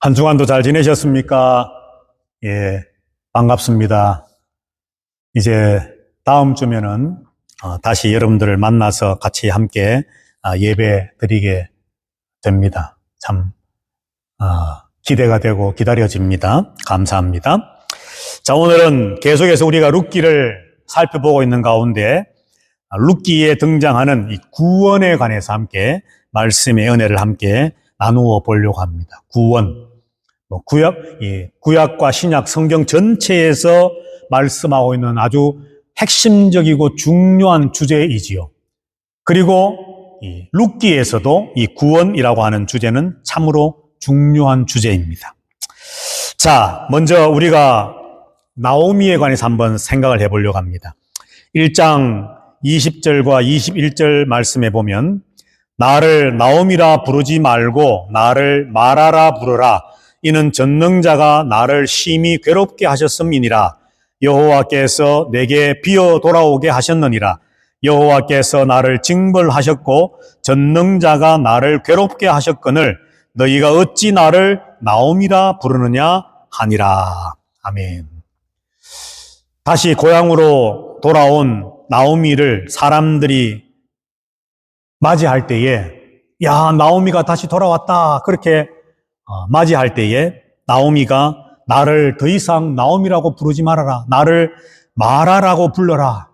한 주간도 잘 지내셨습니까? 예, 반갑습니다. 이제 다음 주면은 다시 여러분들을 만나서 같이 함께 예배 드리게 됩니다. 참 기대가 되고 기다려집니다. 감사합니다. 자, 오늘은 계속해서 우리가 룻기를 살펴보고 있는 가운데 룻기에 등장하는 이 구원에 관해서 함께 말씀의 은혜를 함께 나누어 보려고 합니다. 구원. 구약과 신약 성경 전체에서 말씀하고 있는 아주 핵심적이고 중요한 주제이지요. 그리고 이 룻기에서도 이 구원이라고 하는 주제는 참으로 중요한 주제입니다. 자, 먼저 우리가 나오미에 관해서 한번 생각을 해보려고 합니다. 1장 20절과 21절 말씀에 보면 나를 나오미라 부르지 말고 나를 마라라 부르라. 이는 전능자가 나를 심히 괴롭게 하셨음이니라. 여호와께서 내게 비어 돌아오게 하셨느니라. 여호와께서 나를 징벌하셨고 전능자가 나를 괴롭게 하셨거늘 너희가 어찌 나를 나오미라 부르느냐 하니라. 아멘. 다시 고향으로 돌아온 나오미를 사람들이 맞이할 때에 야, 나오미가 다시 돌아왔다. 그렇게 맞이할 때에 나오미가 나를 더 이상 나오미라고 부르지 말아라. 나를 마라라고 불러라.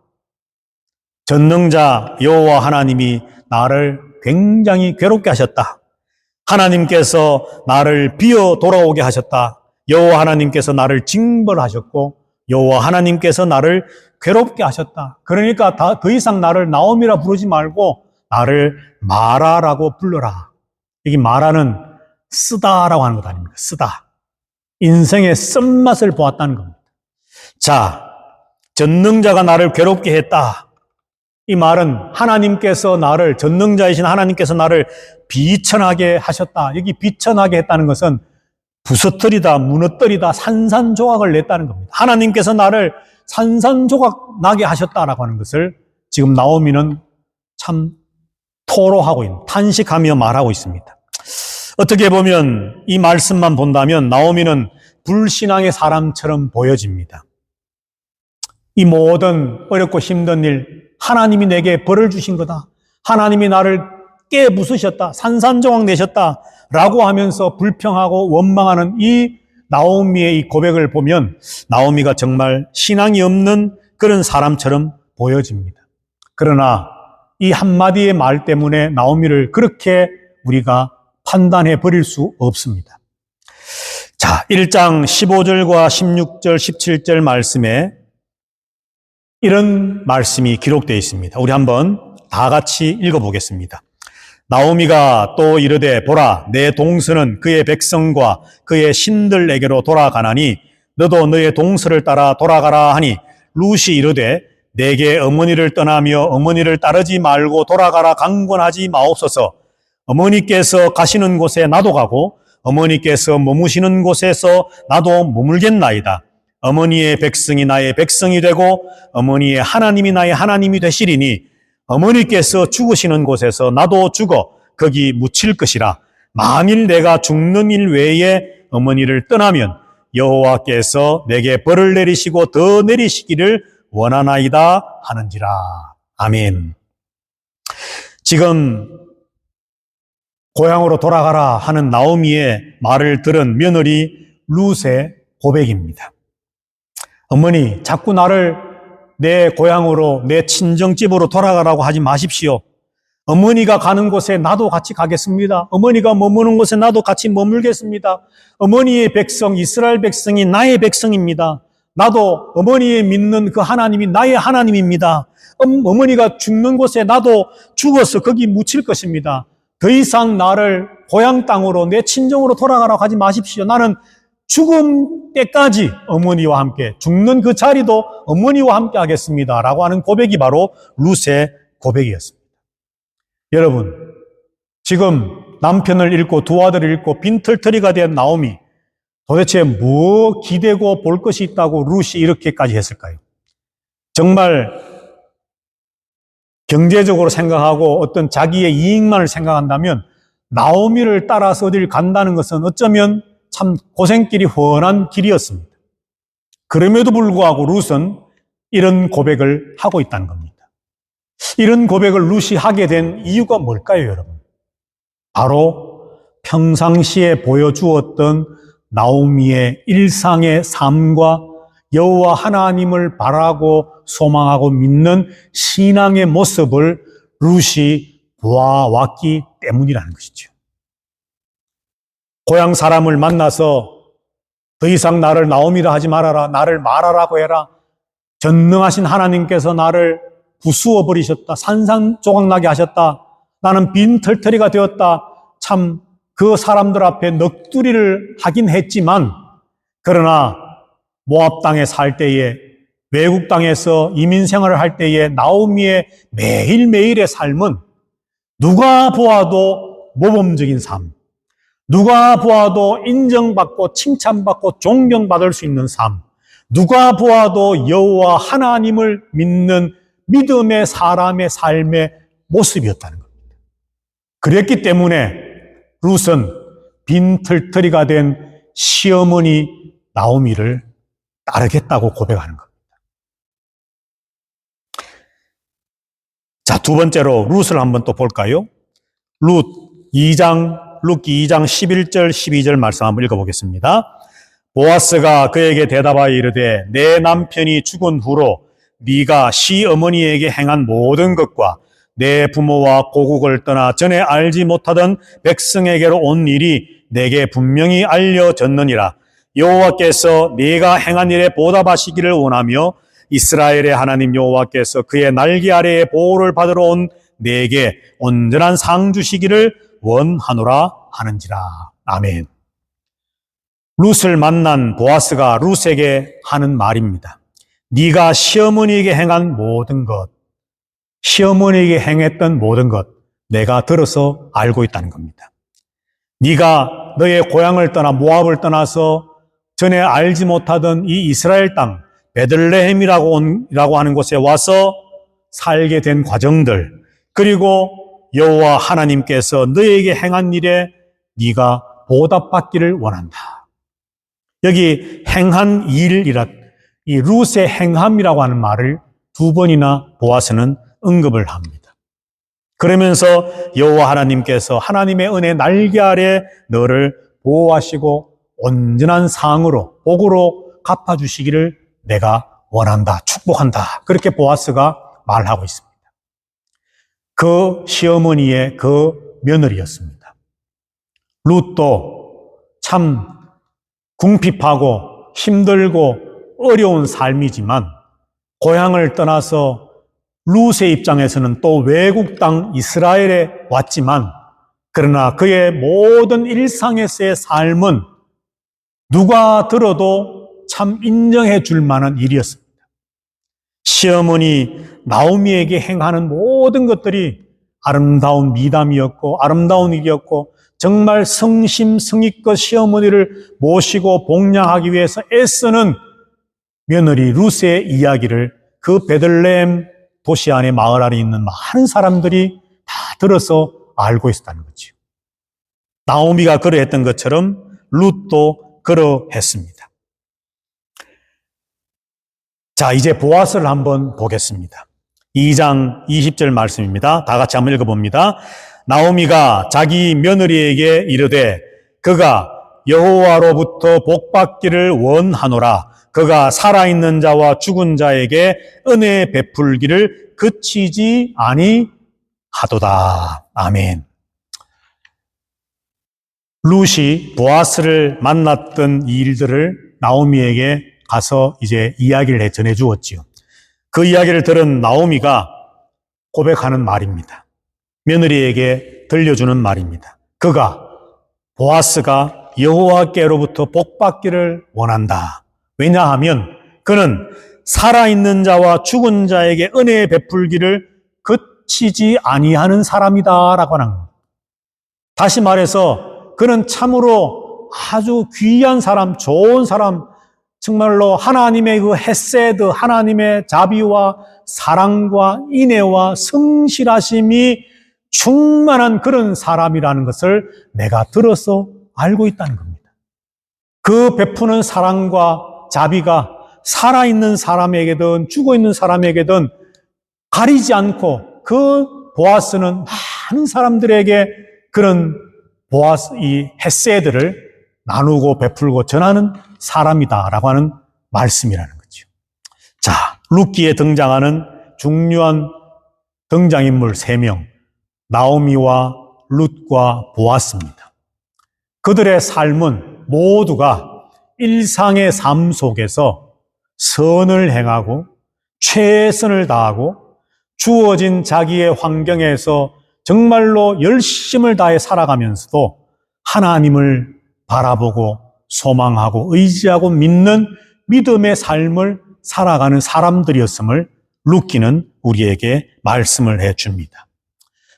전능자 여호와 하나님이 나를 굉장히 괴롭게 하셨다. 하나님께서 나를 비어 돌아오게 하셨다. 여호와 하나님께서 나를 징벌하셨고 여호와 하나님께서 나를 괴롭게 하셨다. 그러니까 더 이상 나를 나오미라 부르지 말고 나를 마라라고 불러라. 이게 마라는 쓰다라고 하는 것 아닙니까? 쓰다. 인생의 쓴맛을 보았다는 겁니다. 자, 전능자가 나를 괴롭게 했다. 이 말은 하나님께서 나를, 전능자이신 하나님께서 나를 비천하게 하셨다. 여기 비천하게 했다는 것은 부서뜨리다, 무너뜨리다, 산산조각을 냈다는 겁니다. 하나님께서 나를 산산조각 나게 하셨다라고 하는 것을 지금 나오미는 참 토로하고 있는, 탄식하며 말하고 있습니다. 어떻게 보면 이 말씀만 본다면 나오미는 불신앙의 사람처럼 보여집니다. 이 모든 어렵고 힘든 일, 하나님이 내게 벌을 주신 거다. 하나님이 나를 깨부수셨다. 산산조각 내셨다. 라고 하면서 불평하고 원망하는 이 나오미의 이 고백을 보면 나오미가 정말 신앙이 없는 그런 사람처럼 보여집니다. 그러나 이 한마디의 말 때문에 나오미를 그렇게 우리가 판단해 버릴 수 없습니다. 자, 1장 15절과 16절, 17절 말씀에 이런 말씀이 기록되어 있습니다. 우리 한번 다 같이 읽어보겠습니다. 나오미가 또 이르되 보라 내 동서는 그의 백성과 그의 신들에게로 돌아가나니 너도 너의 동서를 따라 돌아가라 하니 룻이 이르되 내게 어머니를 떠나며 어머니를 따르지 말고 돌아가라 강권하지 마옵소서. 어머니께서 가시는 곳에 나도 가고 어머니께서 머무시는 곳에서 나도 머물겠나이다. 어머니의 백성이 나의 백성이 되고 어머니의 하나님이 나의 하나님이 되시리니 어머니께서 죽으시는 곳에서 나도 죽어 거기 묻힐 것이라. 만일 내가 죽는 일 외에 어머니를 떠나면 여호와께서 내게 벌을 내리시고 더 내리시기를 원하나이다 하는지라. 아멘. 지금 고향으로 돌아가라 하는 나오미의 말을 들은 며느리 룻의 고백입니다. 어머니, 자꾸 나를 내 고향으로, 내 친정집으로 돌아가라고 하지 마십시오. 어머니가 가는 곳에 나도 같이 가겠습니다. 어머니가 머무는 곳에 나도 같이 머물겠습니다. 어머니의 백성, 이스라엘 백성이 나의 백성입니다. 나도 어머니의 믿는 그 하나님이 나의 하나님입니다. 어머니가 죽는 곳에 나도 죽어서 거기 묻힐 것입니다. 더 이상 나를 고향 땅으로 내 친정으로 돌아가라고 하지 마십시오. 나는 죽음 때까지 어머니와 함께, 죽는 그 자리도 어머니와 함께 하겠습니다. 라고 하는 고백이 바로 룻의 고백이었습니다. 여러분, 지금 남편을 잃고 두 아들을 잃고 빈털터리가 된 나오미, 도대체 뭐 기대고 볼 것이 있다고 룻이 이렇게까지 했을까요? 정말 경제적으로 생각하고 어떤 자기의 이익만을 생각한다면 나오미를 따라서 어딜 간다는 것은 어쩌면 참 고생길이 훤한 길이었습니다. 그럼에도 불구하고 룻은 이런 고백을 하고 있다는 겁니다. 이런 고백을 룻이 하게 된 이유가 뭘까요, 여러분? 바로 평상시에 보여주었던 나오미의 일상의 삶과 여호와 하나님을 바라고 소망하고 믿는 신앙의 모습을 룻이 보아왔기 때문이라는 것이죠. 고향 사람을 만나서 더 이상 나를 나오미라 하지 말아라, 나를 마라라고 해라, 전능하신 하나님께서 나를 부수어 버리셨다, 산산조각나게 하셨다, 나는 빈털터리가 되었다. 참 그 사람들 앞에 넋두리를 하긴 했지만, 그러나 모압 땅에 살 때에, 외국 땅에서 이민 생활을 할 때에 나오미의 매일매일의 삶은 누가 보아도 모범적인 삶, 누가 보아도 인정받고 칭찬받고 존경받을 수 있는 삶, 누가 보아도 여호와 하나님을 믿는 믿음의 사람의 삶의 모습이었다는 겁니다. 그랬기 때문에 룻은 빈털터리가 된 시어머니 나오미를 따르겠다고 고백하는 겁니다. 자, 두 번째로 룻을 한번 또 볼까요? 룻기 2장 11절 12절 말씀 한번 읽어보겠습니다. 보아스가 그에게 대답하여 이르되 내 남편이 죽은 후로 네가 시어머니에게 행한 모든 것과 내 부모와 고국을 떠나 전에 알지 못하던 백성에게로 온 일이 내게 분명히 알려졌느니라. 여호와께서 네가 행한 일에 보답하시기를 원하며 이스라엘의 하나님 여호와께서 그의 날개 아래에 보호를 받으러 온 내게 온전한 상 주시기를 원하노라 하는지라. 아멘. 룻을 만난 보아스가 룻에게 하는 말입니다. 네가 시어머니에게 행한 모든 것, 시어머니에게 행했던 모든 것 내가 들어서 알고 있다는 겁니다. 네가 너의 고향을 떠나 모압을 떠나서 전에 알지 못하던 이 이스라엘 땅 베들레헴이라고 하는 곳에 와서 살게 된 과정들, 그리고 여호와 하나님께서 너에게 행한 일에 네가 보답받기를 원한다. 여기 행한 일이라, 이 룻의 행함이라고 하는 말을 두 번이나 보아스는 언급을 합니다. 그러면서 여호와 하나님께서 하나님의 은혜 날개 아래 너를 보호하시고 온전한 상으로, 복으로 갚아주시기를 내가 원한다, 축복한다. 그렇게 보아스가 말하고 있습니다. 그 시어머니의 그 며느리였습니다. 룻도 참 궁핍하고 힘들고 어려운 삶이지만 고향을 떠나서 룻의 입장에서는 또 외국 땅 이스라엘에 왔지만, 그러나 그의 모든 일상에서의 삶은 누가 들어도 참 인정해 줄 만한 일이었습니다. 시어머니 나오미에게 행하는 모든 것들이 아름다운 미담이었고 아름다운 일이었고, 정말 성심성의껏 시어머니를 모시고 복양하기 위해서 애쓰는 며느리 룻의 이야기를 그 베들레헴 도시 안에 마을 안에 있는 많은 사람들이 다 들어서 알고 있었다는 거죠. 나오미가 그러했던 것처럼 룻도 그러했습니다. 자, 이제 보아스를 한번 보겠습니다. 2장 20절 말씀입니다. 다 같이 한번 읽어봅니다. 나오미가 자기 며느리에게 이르되 그가 여호와로부터 복받기를 원하노라. 그가 살아있는 자와 죽은 자에게 은혜 베풀기를 그치지 아니하도다. 아멘. 룻이 보아스를 만났던 일들을 나오미에게 가서 이제 이야기를 전해 주었지요. 그 이야기를 들은 나오미가 고백하는 말입니다. 며느리에게 들려주는 말입니다. 보아스가 여호와께로부터 복받기를 원한다. 왜냐하면 그는 살아있는 자와 죽은 자에게 은혜 베풀기를 그치지 아니하는 사람이다라고 하는 겁니다. 다시 말해서 그는 참으로 아주 귀한 사람, 좋은 사람, 정말로 하나님의 그 헤세드, 하나님의 자비와 사랑과 인애와 성실하심이 충만한 그런 사람이라는 것을 내가 들어서 알고 있다는 겁니다. 그 베푸는 사랑과 자비가 살아있는 사람에게든 죽어있는 사람에게든 가리지 않고 그 보아스는 많은 사람들에게 그런 보아스, 이 헤세드를 나누고 베풀고 전하는 사람이다라고 하는 말씀이라는 거죠. 자, 룻기에 등장하는 중요한 등장인물 3명, 나오미와 룻과 보아스입니다. 그들의 삶은 모두가 일상의 삶 속에서 선을 행하고 최선을 다하고 주어진 자기의 환경에서 정말로 열심을 다해 살아가면서도 하나님을 바라보고 소망하고 의지하고 믿는 믿음의 삶을 살아가는 사람들이었음을 룻기는 우리에게 말씀을 해줍니다.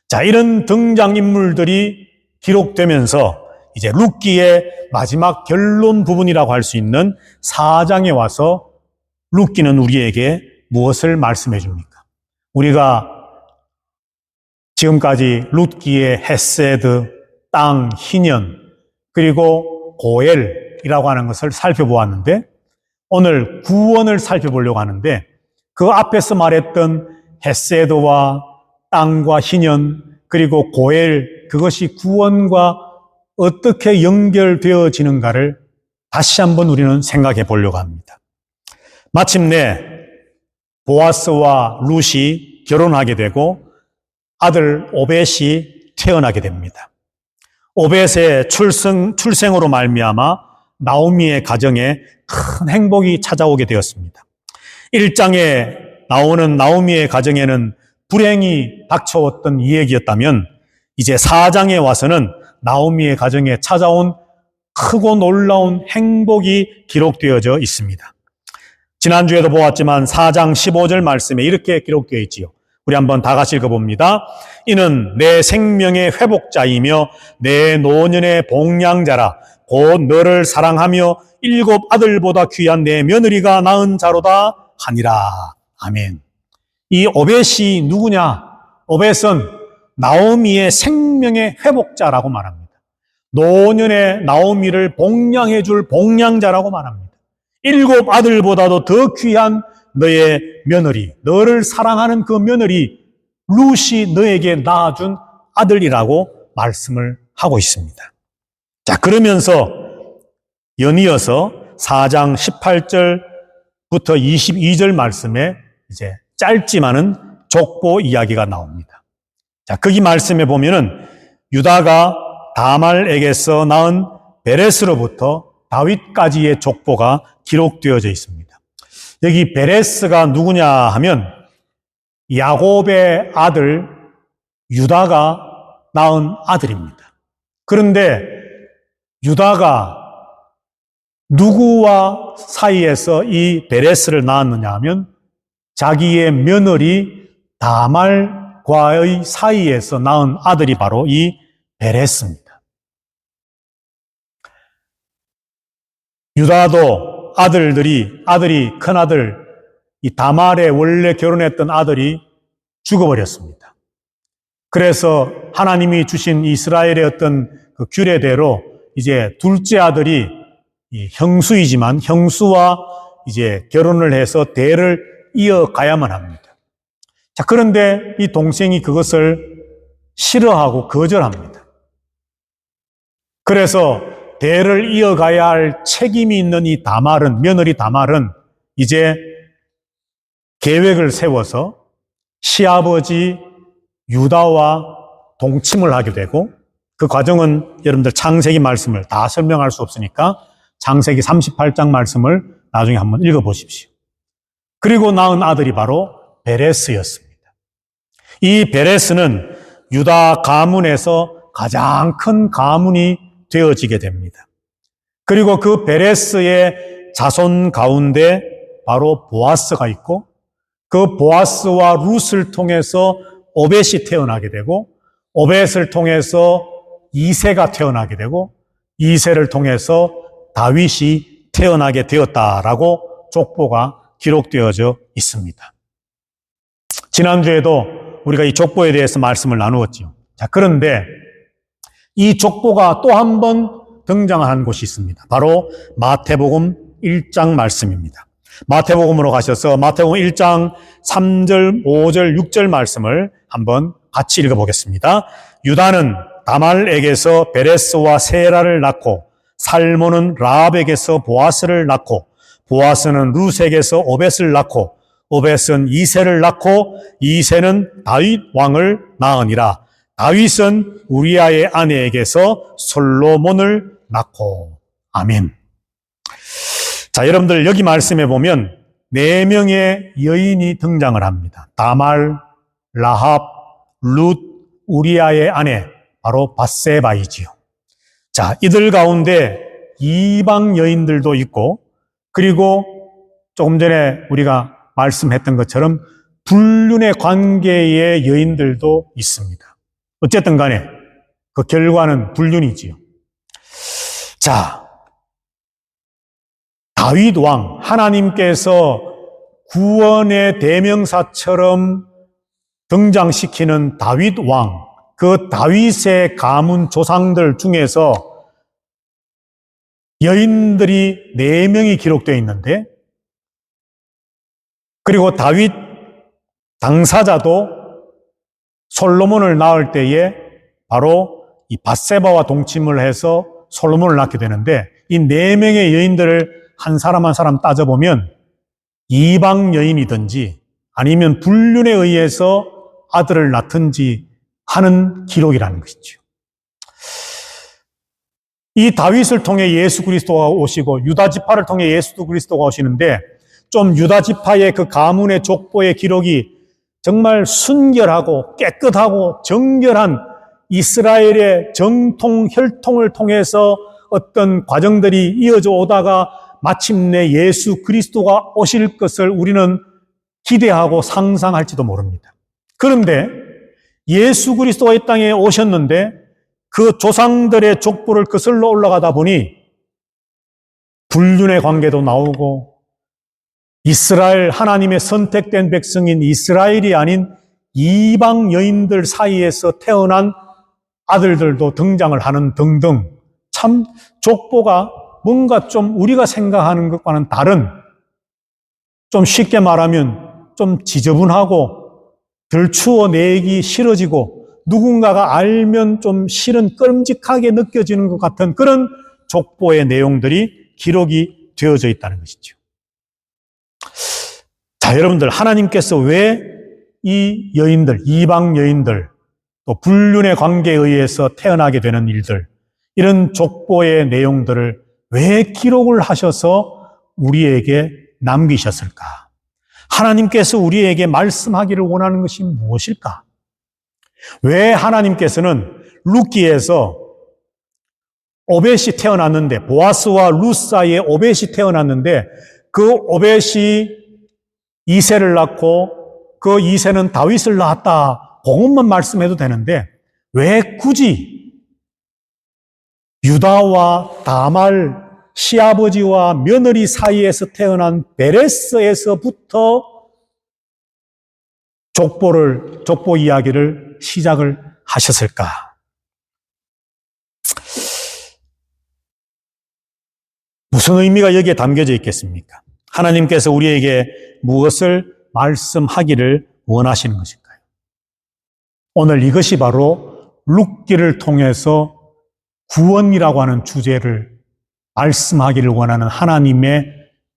자, 이런 등장인물들이 기록되면서 이제 룻기의 마지막 결론 부분이라고 할 수 있는 4장에 와서 룻기는 우리에게 무엇을 말씀해 줍니까? 우리가 지금까지 룻기의 헤세드, 땅, 희년, 그리고 고엘이라고 하는 것을 살펴보았는데 오늘 구원을 살펴보려고 하는데 그 앞에서 말했던 헤세드와 땅과 희년 그리고 고엘, 그것이 구원과 어떻게 연결되어지는가를 다시 한번 우리는 생각해 보려고 합니다. 마침내 보아스와 룻이 결혼하게 되고 아들 오벳이 태어나게 됩니다. 오벳의 출생으로 말미암아 나오미의 가정에 큰 행복이 찾아오게 되었습니다. 1장에 나오는 나오미의 가정에는 불행이 닥쳐왔던 이야기였다면 이제 4장에 와서는 나오미의 가정에 찾아온 크고 놀라운 행복이 기록되어져 있습니다. 지난주에도 보았지만 4장 15절 말씀에 이렇게 기록되어 있지요. 우리 한번 다 같이 읽어봅니다. 이는 내 생명의 회복자이며 내 노년의 복량자라. 곧 너를 사랑하며 7 아들보다 귀한 내 며느리가 낳은 자로다 하니라. 아멘. 이 오벳이 누구냐? 오벳은 나오미의 생명의 회복자라고 말합니다. 노년의 나오미를 복량해 줄 복량자라고 말합니다. 7 아들보다도 더 귀한 너의 며느리, 너를 사랑하는 그 며느리 룻이 너에게 낳아준 아들이라고 말씀을 하고 있습니다. 자, 그러면서 연이어서 4장 18절부터 22절 말씀에 이제 짧지만은 족보 이야기가 나옵니다. 자, 거기 말씀에 보면은 유다가 다말에게서 낳은 베레스로부터 다윗까지의 족보가 기록되어져 있습니다. 여기 베레스가 누구냐 하면 야곱의 아들 유다가 낳은 아들입니다. 그런데 유다가 누구와 사이에서 이 베레스를 낳았느냐 하면 자기의 며느리 다말과의 사이에서 낳은 아들이 바로 이 베레스입니다. 유다도 아들이 큰아들 이 다말에 원래 결혼했던 아들이 죽어버렸습니다. 그래서 하나님이 주신 이스라엘의 어떤 그 규례대로 이제 둘째 아들이 이 형수이지만 형수와 이제 결혼을 해서 대를 이어가야만 합니다. 자, 그런데 이 동생이 그것을 싫어하고 거절합니다. 그래서 대를 이어가야 할 책임이 있는 이 다말은, 며느리 다말은 이제 계획을 세워서 시아버지 유다와 동침을 하게 되고 그 과정은 여러분들 창세기 말씀을 다 설명할 수 없으니까 창세기 38장 말씀을 나중에 한번 읽어보십시오. 그리고 낳은 아들이 바로 베레스였습니다. 이 베레스는 유다 가문에서 가장 큰 가문이 되어지게 됩니다. 그리고 그 베레스의 자손 가운데 바로 보아스가 있고 그 보아스와 룻을 통해서 오벳이 태어나게 되고 오벳을 통해서 이새가 태어나게 되고 이새를 통해서 다윗이 태어나게 되었다라고 족보가 기록되어져 있습니다. 지난주에도 우리가 이 족보에 대해서 말씀을 나누었죠. 자, 그런데 이 족보가 또 한 번 등장한 곳이 있습니다. 바로 마태복음 1장 말씀입니다. 마태복음으로 가셔서 마태복음 1장 3절, 5절, 6절 말씀을 한번 같이 읽어보겠습니다. 유다는 다말에게서 베레스와 세라를 낳고 살몬은 라합에게서 보아스를 낳고 보아스는 룻에게서 오벳을 낳고 오벳은 이새를 낳고 이새는 다윗 왕을 낳으니라. 다윗은 우리아의 아내에게서 솔로몬을 낳고. 아멘. 자, 여러분들 여기 말씀해 보면 4명의 여인이 등장을 합니다. 다말, 라합, 룻, 우리아의 아내, 바로 밧세바이지요. 자, 이들 가운데 이방 여인들도 있고, 그리고 조금 전에 우리가 말씀했던 것처럼 불륜의 관계의 여인들도 있습니다. 어쨌든 간에 그 결과는 불륜이지요. 자, 다윗 왕, 하나님께서 구원의 대명사처럼 등장시키는 다윗 왕, 그 다윗의 가문 조상들 중에서 여인들이 4명이 기록되어 있는데, 그리고 다윗 당사자도 솔로몬을 낳을 때에 바로 이 밧세바와 동침을 해서 솔로몬을 낳게 되는데, 이 4명의 여인들을 한 사람 한 사람 따져보면 이방 여인이든지 아니면 불륜에 의해서 아들을 낳든지 하는 기록이라는 것이죠. 이 다윗을 통해 예수 그리스도가 오시고 유다 지파를 통해 예수 그리스도가 오시는데, 좀 유다 지파의 그 가문의 족보의 기록이 정말 순결하고 깨끗하고 정결한 이스라엘의 정통 혈통을 통해서 어떤 과정들이 이어져 오다가 마침내 예수 그리스도가 오실 것을 우리는 기대하고 상상할지도 모릅니다. 그런데 예수 그리스도가 이 땅에 오셨는데 그 조상들의 족보를 거슬러 올라가다 보니 불륜의 관계도 나오고, 이스라엘 하나님의 선택된 백성인 이스라엘이 아닌 이방 여인들 사이에서 태어난 아들들도 등장을 하는 등등, 참 족보가 뭔가 좀 우리가 생각하는 것과는 다른, 좀 쉽게 말하면 좀 지저분하고 덜 추워내기 싫어지고 누군가가 알면 좀 싫은 끔찍하게 느껴지는 것 같은 그런 족보의 내용들이 기록이 되어져 있다는 것이죠. 자, 여러분들, 하나님께서 왜 이 여인들, 이방 여인들, 또 불륜의 관계에 의해서 태어나게 되는 일들, 이런 족보의 내용들을 왜 기록을 하셔서 우리에게 남기셨을까? 하나님께서 우리에게 말씀하기를 원하는 것이 무엇일까? 왜 하나님께서는 룻기에서 오벳이 태어났는데, 보아스와 룻 사이에 오벳이 태어났는데 그 오벳이 이새를 낳고 그 이새는 다윗을 낳았다, 그것만 말씀해도 되는데 왜 굳이 유다와 다말, 시아버지와 며느리 사이에서 태어난 베레스에서부터 족보 이야기를 시작을 하셨을까? 무슨 의미가 여기에 담겨져 있겠습니까? 하나님께서 우리에게 무엇을 말씀하기를 원하시는 것일까요? 오늘 이것이 바로 룻기를 통해서 구원이라고 하는 주제를 말씀하기를 원하는 하나님의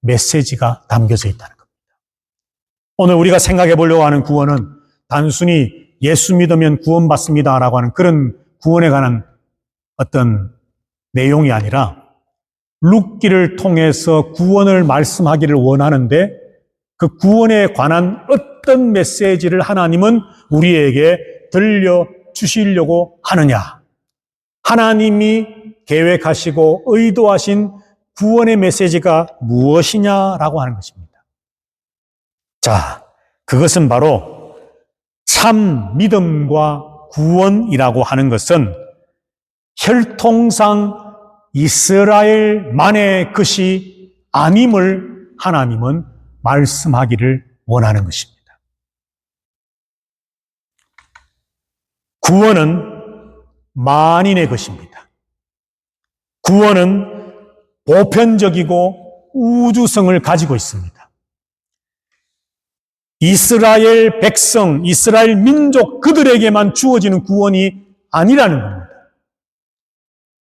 메시지가 담겨져 있다는 겁니다. 오늘 우리가 생각해 보려고 하는 구원은 단순히 예수 믿으면 구원받습니다라고 하는 그런 구원에 관한 어떤 내용이 아니라 룻기를 통해서 구원을 말씀하기를 원하는데, 그 구원에 관한 어떤 메시지를 하나님은 우리에게 들려주시려고 하느냐? 하나님이 계획하시고 의도하신 구원의 메시지가 무엇이냐라고 하는 것입니다. 자, 그것은 바로 참 믿음과 구원이라고 하는 것은 혈통상 이스라엘만의 것이 아님을 하나님은 말씀하기를 원하는 것입니다. 구원은 만인의 것입니다. 구원은 보편적이고 우주성을 가지고 있습니다. 이스라엘 백성, 이스라엘 민족 그들에게만 주어지는 구원이 아니라는 겁니다.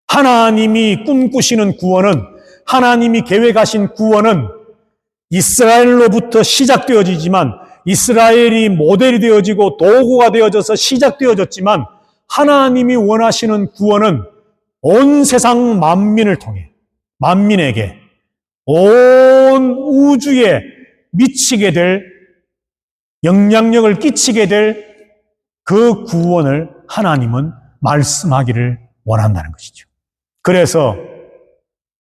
하나님이 꿈꾸시는 구원은, 하나님이 계획하신 구원은 이스라엘로부터 시작되어지지만, 이스라엘이 모델이 되어지고 도구가 되어져서 시작되어졌지만, 하나님이 원하시는 구원은 온 세상 만민을 통해, 만민에게, 온 우주에 미치게 될, 영향력을 끼치게 될 그 구원을 하나님은 말씀하기를 원한다는 것이죠. 그래서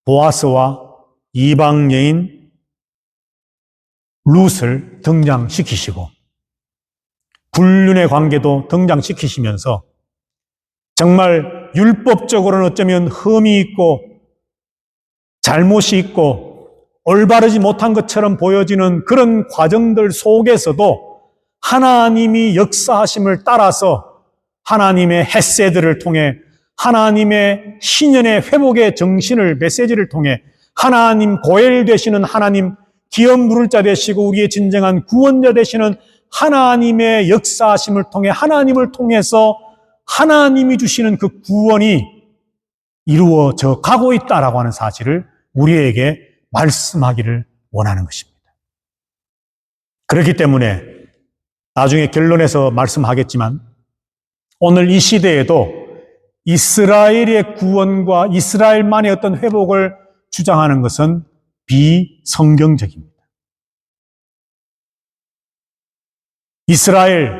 보아스와 이방 여인 룻을 등장시키시고 불륜의 관계도 등장시키시면서 정말 율법적으로는 어쩌면 흠이 있고 잘못이 있고 올바르지 못한 것처럼 보여지는 그런 과정들 속에서도 하나님이 역사하심을 따라서 하나님의 헤세드를 통해, 하나님의 신년의 회복의 정신을, 메시지를 통해 하나님 고엘 되시는 하나님, 기업 물을 자 되시고 우리의 진정한 구원자 되시는 하나님의 역사하심을 통해, 하나님을 통해서 하나님이 주시는 그 구원이 이루어져 가고 있다라고 하는 사실을 우리에게 말씀하기를 원하는 것입니다. 그렇기 때문에 나중에 결론에서 말씀하겠지만 오늘 이 시대에도 이스라엘의 구원과 이스라엘만의 어떤 회복을 주장하는 것은 비성경적입니다. 이스라엘,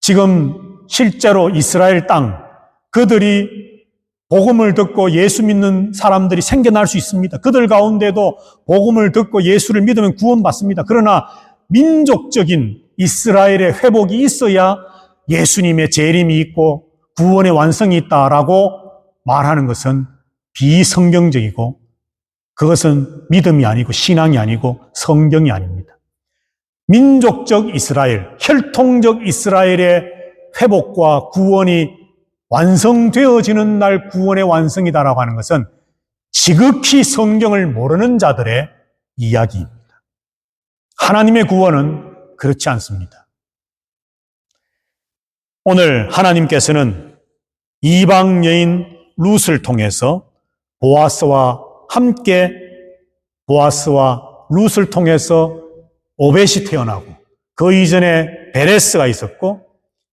지금 실제로 이스라엘 땅, 그들이 복음을 듣고 예수 믿는 사람들이 생겨날 수 있습니다. 그들 가운데도 복음을 듣고 예수를 믿으면 구원받습니다. 그러나 민족적인 이스라엘의 회복이 있어야 예수님의 재림이 있고 구원의 완성이 있다라고 말하는 것은 비성경적이고 그것은 믿음이 아니고 신앙이 아니고 성경이 아닙니다. 민족적 이스라엘, 혈통적 이스라엘의 회복과 구원이 완성되어지는 날 구원의 완성이다라고 하는 것은 지극히 성경을 모르는 자들의 이야기입니다. 하나님의 구원은 그렇지 않습니다. 오늘 하나님께서는 이방 여인 룻을 통해서 보아스와 함께 보아스와 룻을 통해서 오벳이 태어나고 그 이전에 베레스가 있었고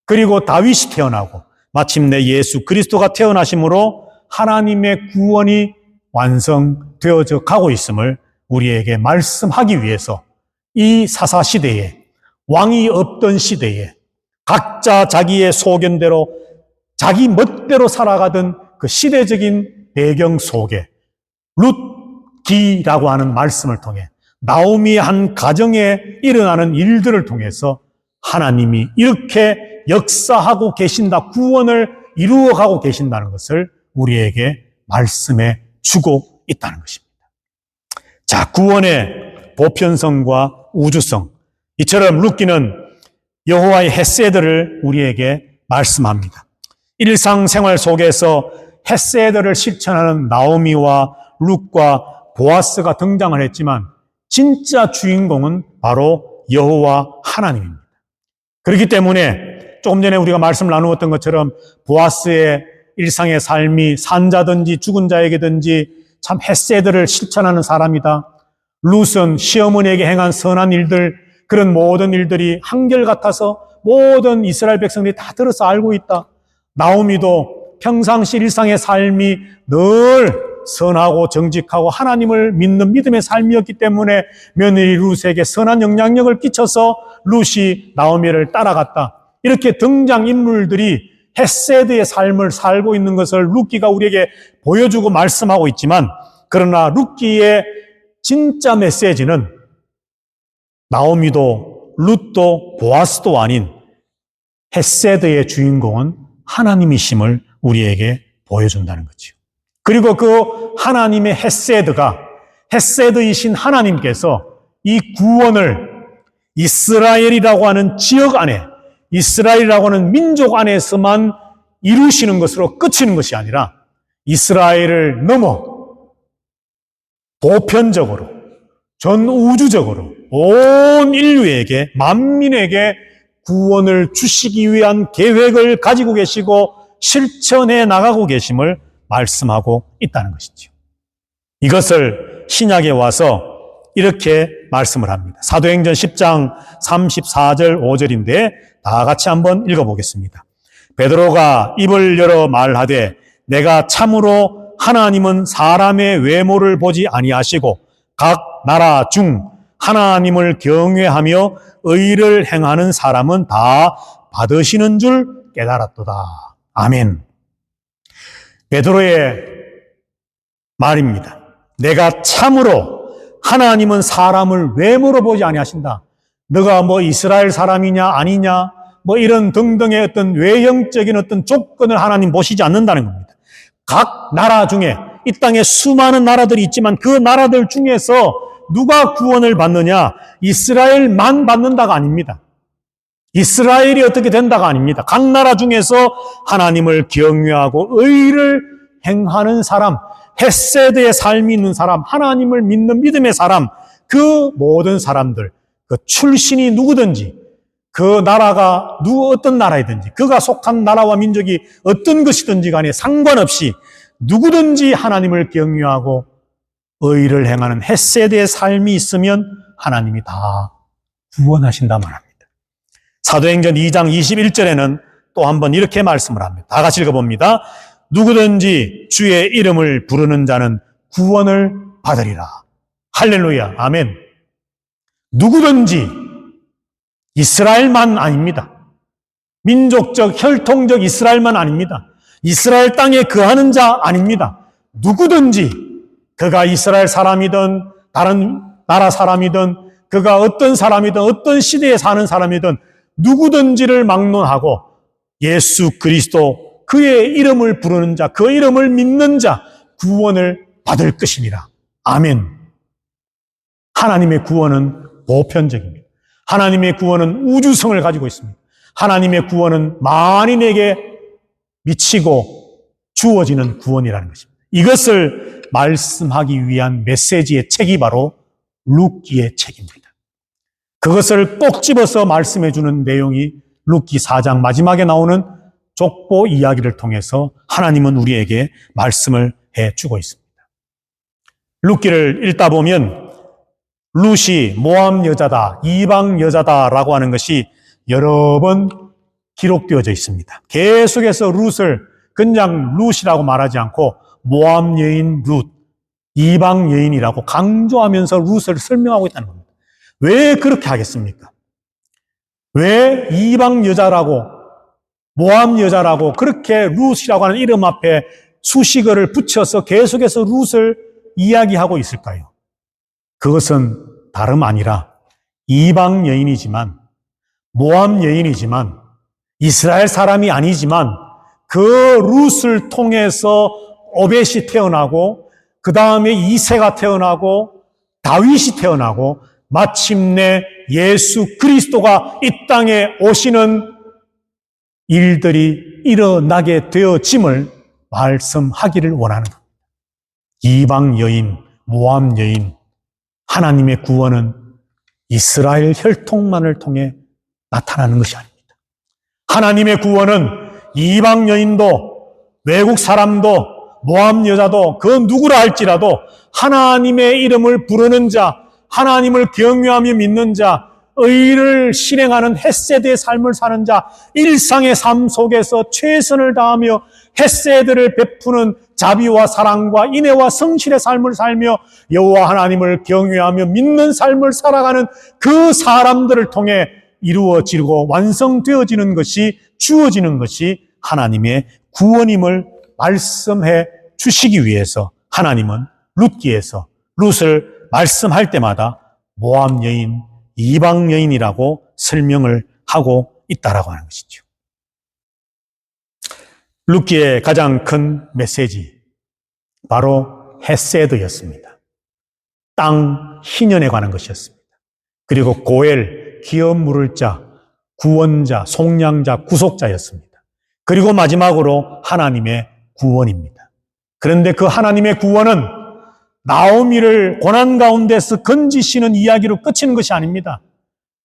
그리고 다윗이 태어나고 마침내 예수 그리스도가 태어나심으로 하나님의 구원이 완성되어져 가고 있음을 우리에게 말씀하기 위해서 이 사사시대에, 왕이 없던 시대에 각자 자기의 소견대로 자기 멋대로 살아가던 그 시대적인 배경 속에 룻기라고 하는 말씀을 통해 나오미의 한 가정에 일어나는 일들을 통해서 하나님이 이렇게 역사하고 계신다, 구원을 이루어가고 계신다는 것을 우리에게 말씀해 주고 있다는 것입니다. 자, 구원의 보편성과 우주성, 이처럼 룻기는 여호와의 헤세드를 우리에게 말씀합니다. 일상생활 속에서 헤세드를 실천하는 나오미와 룻과 보아스가 등장을 했지만 진짜 주인공은 바로 여호와 하나님입니다. 그렇기 때문에 조금 전에 우리가 말씀 나누었던 것처럼 보아스의 일상의 삶이 산자든지 죽은 자에게든지 참 헤세드를 실천하는 사람이다. 룻은 시어머니에게 행한 선한 일들, 그런 모든 일들이 한결같아서 모든 이스라엘 백성들이 다 들어서 알고 있다. 나오미도 평상시 일상의 삶이 늘 선하고 정직하고 하나님을 믿는 믿음의 삶이었기 때문에 며느리 룻에게 선한 영향력을 끼쳐서 룻이 나오미를 따라갔다. 이렇게 등장인물들이 헤세드의 삶을 살고 있는 것을 룻기가 우리에게 보여주고 말씀하고 있지만, 그러나 룻기의 진짜 메시지는 나오미도 룻도 보아스도 아닌 헤세드의 주인공은 하나님이심을 우리에게 보여준다는 거죠. 그리고 그 하나님의 헤세드가, 헤세드이신 하나님께서 이 구원을 이스라엘이라고 하는 지역 안에, 이스라엘이라고 하는 민족 안에서만 이루시는 것으로 그치는 것이 아니라 이스라엘을 넘어 보편적으로, 전 우주적으로 온 인류에게, 만민에게 구원을 주시기 위한 계획을 가지고 계시고 실천해 나가고 계심을 말씀하고 있다는 것이죠. 이것을 신약에 와서 이렇게 말씀을 합니다. 사도행전 10장 34절 5절인데 다 같이 한번 읽어보겠습니다. 베드로가 입을 열어 말하되 내가 참으로 하나님은 사람의 외모를 보지 아니하시고 각 나라 중 하나님을 경외하며 의를 행하는 사람은 다 받으시는 줄 깨달았도다. 아멘. 베드로의 말입니다. 내가 참으로 하나님은 사람을 외모로 보지 아니하신다. 너가 뭐 이스라엘 사람이냐 아니냐 뭐 이런 등등의 어떤 외형적인 어떤 조건을 하나님 보시지 않는다는 겁니다. 각 나라 중에 이 땅에 수많은 나라들이 있지만 그 나라들 중에서 누가 구원을 받느냐? 이스라엘만 받는다가 아닙니다. 이스라엘이 어떻게 된다가 아닙니다. 각 나라 중에서 하나님을 경외하고 의를 행하는 사람, 헤세드의 삶이 있는 사람, 하나님을 믿는 믿음의 사람, 그 모든 사람들, 그 출신이 누구든지, 그 나라가 어떤 나라이든지, 그가 속한 나라와 민족이 어떤 것이든지 간에 상관없이 누구든지 하나님을 경외하고 의를 행하는 헤세드의 삶이 있으면 하나님이 다 구원하신다 말합니다. 사도행전 2장 21절에는 또 한번 이렇게 말씀을 합니다. 다 같이 읽어봅니다. 누구든지 주의 이름을 부르는 자는 구원을 받으리라. 할렐루야. 아멘. 누구든지 이스라엘만 아닙니다. 민족적, 혈통적 이스라엘만 아닙니다. 이스라엘 땅에 거하는 자 아닙니다. 누구든지 그가 이스라엘 사람이든 다른 나라 사람이든 그가 어떤 사람이든 어떤 시대에 사는 사람이든 누구든지를 막론하고 예수 그리스도 그의 이름을 부르는 자, 그 이름을 믿는 자 구원을 받을 것이니라. 아멘. 하나님의 구원은 보편적입니다. 하나님의 구원은 우주성을 가지고 있습니다. 하나님의 구원은 만인에게 미치고 주어지는 구원이라는 것입니다. 이것을 말씀하기 위한 메시지의 책이 바로 룻기의 책입니다. 그것을 꼭 집어서 말씀해 주는 내용이 룻기 4장 마지막에 나오는 족보 이야기를 통해서 하나님은 우리에게 말씀을 해주고 있습니다. 룻기를 읽다 보면 룻이 모압 여자다, 이방 여자다라고 하는 것이 여러 번 기록되어져 있습니다. 계속해서 룻을 그냥 룻이라고 말하지 않고 모압 여인 룻, 이방 여인이라고 강조하면서 룻을 설명하고 있다는 겁니다. 왜 그렇게 하겠습니까? 왜 이방 여자라고 모압 여자라고 그렇게 룻이라고 하는 이름 앞에 수식어를 붙여서 계속해서 룻을 이야기하고 있을까요? 그것은 다름 아니라 이방 여인이지만 모압 여인이지만 이스라엘 사람이 아니지만 그 룻을 통해서 오벳이 태어나고 그 다음에 이새가 태어나고 다윗이 태어나고 마침내 예수 그리스도가 이 땅에 오시는 일들이 일어나게 되어짐을 말씀하기를 원하는 겁니다. 이방 여인, 모압 여인, 하나님의 구원은 이스라엘 혈통만을 통해 나타나는 것이 아닙니다. 하나님의 구원은 이방 여인도 외국 사람도 모압 여자도 그 누구라 할지라도 하나님의 이름을 부르는 자, 하나님을 경외하며 믿는 자, 의를 실행하는 헤세드의 삶을 사는 자, 일상의 삶 속에서 최선을 다하며 헤세드를 베푸는 자비와 사랑과 인애와 성실의 삶을 살며 여호와 하나님을 경외하며 믿는 삶을 살아가는 그 사람들을 통해 이루어지고 완성되어지는 것이, 주어지는 것이 하나님의 구원임을 말씀해 주시기 위해서 하나님은 룻기에서 룻을 말씀할 때마다 모압 여인, 이방 여인이라고 설명을 하고 있다라고 하는 것이죠. 룻기의 가장 큰 메시지, 바로 헤세드였습니다. 땅 희년에 관한 것이었습니다. 그리고 고엘, 기업 물을 자, 구원자, 속량자, 구속자였습니다. 그리고 마지막으로 하나님의 구원입니다. 그런데 그 하나님의 구원은 나오미를 고난 가운데서 건지시는 이야기로 끝이는 것이 아닙니다.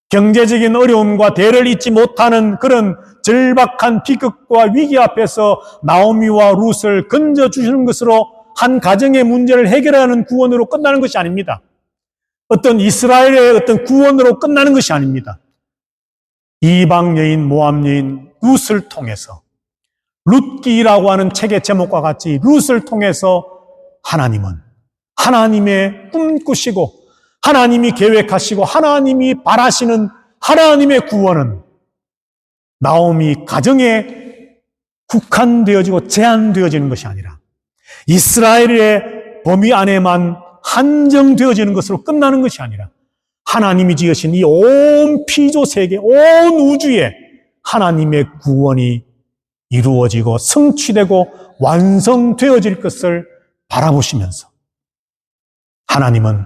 경제적인 어려움과 대를 잇지 못하는 그런 절박한 비극과 위기 앞에서 나오미와 룻을 건져주시는 것으로 한 가정의 문제를 해결하는 구원으로 끝나는 것이 아닙니다. 어떤 이스라엘의 어떤 구원으로 끝나는 것이 아닙니다. 이방 여인, 모압 여인 룻을 통해서, 룻기라고 하는 책의 제목과 같이 룻을 통해서 하나님은 하나님의 꿈꾸시고 하나님이 계획하시고 하나님이 바라시는 하나님의 구원은 나오미 가정에 국한되어지고 제한되어지는 것이 아니라 이스라엘의 범위 안에만 한정되어지는 것으로 끝나는 것이 아니라 하나님이 지으신 이 온 피조 세계, 온 우주에 하나님의 구원이 이루어지고 성취되고 완성되어질 것을 바라보시면서 하나님은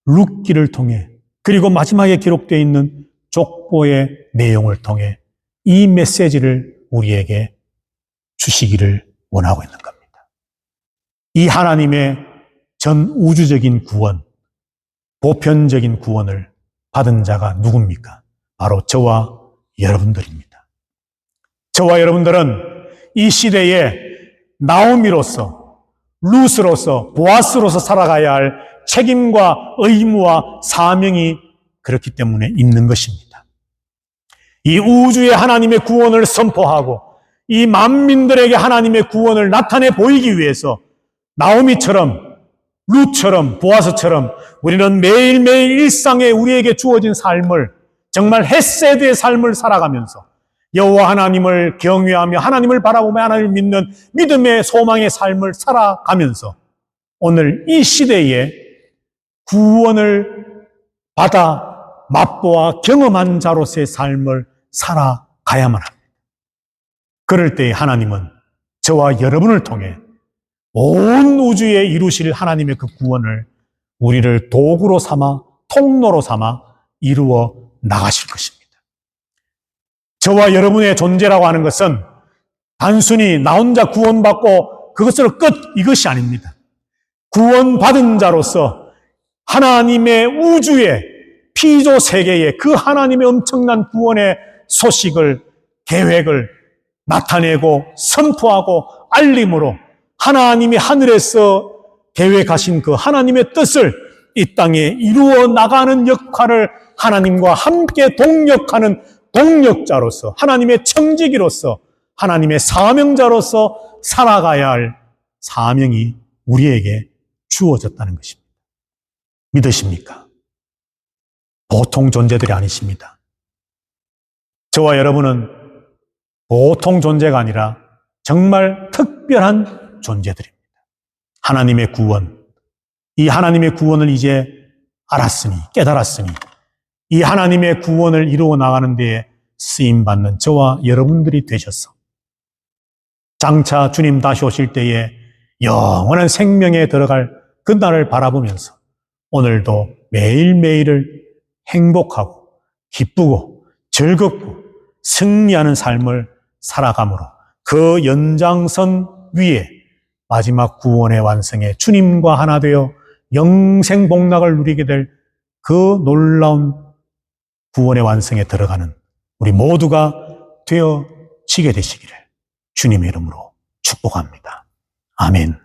룻기를 통해 그리고 마지막에 기록되어 있는 족보의 내용을 통해 이 메시지를 우리에게 주시기를 원하고 있는 겁니다. 이 하나님의 전 우주적인 구원, 보편적인 구원을 받은 자가 누굽니까? 바로 저와 여러분들입니다. 저와 여러분들은 이 시대에 나오미로서, 룻으로서, 보아스로서 살아가야 할 책임과 의무와 사명이 그렇기 때문에 있는 것입니다. 이 우주의 하나님의 구원을 선포하고 이 만민들에게 하나님의 구원을 나타내 보이기 위해서 나오미처럼, 룻처럼, 보아스처럼 우리는 매일매일 일상에 우리에게 주어진 삶을 정말 헤세드의 삶을 살아가면서 여호와 하나님을 경외하며 하나님을 바라보며 하나님을 믿는 믿음의 소망의 삶을 살아가면서 오늘 이 시대에 구원을 받아 맛보아 경험한 자로서의 삶을 살아가야만 합니다. 그럴 때 하나님은 저와 여러분을 통해 온 우주에 이루실 하나님의 그 구원을 우리를 도구로 삼아 통로로 삼아 이루어 나가실 것입니다. 저와 여러분의 존재라고 하는 것은 단순히 나 혼자 구원받고 그것으로 끝 이것이 아닙니다. 구원받은 자로서 하나님의 우주의 피조 세계에 그 하나님의 엄청난 구원의 소식을, 계획을 나타내고 선포하고 알림으로 하나님이 하늘에서 계획하신 그 하나님의 뜻을 이 땅에 이루어 나가는 역할을 하나님과 함께 동력하는 동력자로서 하나님의 청지기로서 하나님의 사명자로서 살아가야 할 사명이 우리에게 주어졌다는 것입니다. 믿으십니까? 보통 존재들이 아니십니다. 저와 여러분은 보통 존재가 아니라 정말 특별한 존재들입니다. 하나님의 구원, 이 하나님의 구원을 이제 알았으니, 깨달았으니 이 하나님의 구원을 이루어 나가는 데에 쓰임받는 저와 여러분들이 되셔서 장차 주님 다시 오실 때에 영원한 생명에 들어갈 그날을 바라보면서 오늘도 매일매일을 행복하고 기쁘고 즐겁고 승리하는 삶을 살아감으로 그 연장선 위에 마지막 구원의 완성에 주님과 하나 되어 영생복락을 누리게 될 그 놀라운 구원의 완성에 들어가는 우리 모두가 되어지게 되시기를 주님의 이름으로 축복합니다. 아멘.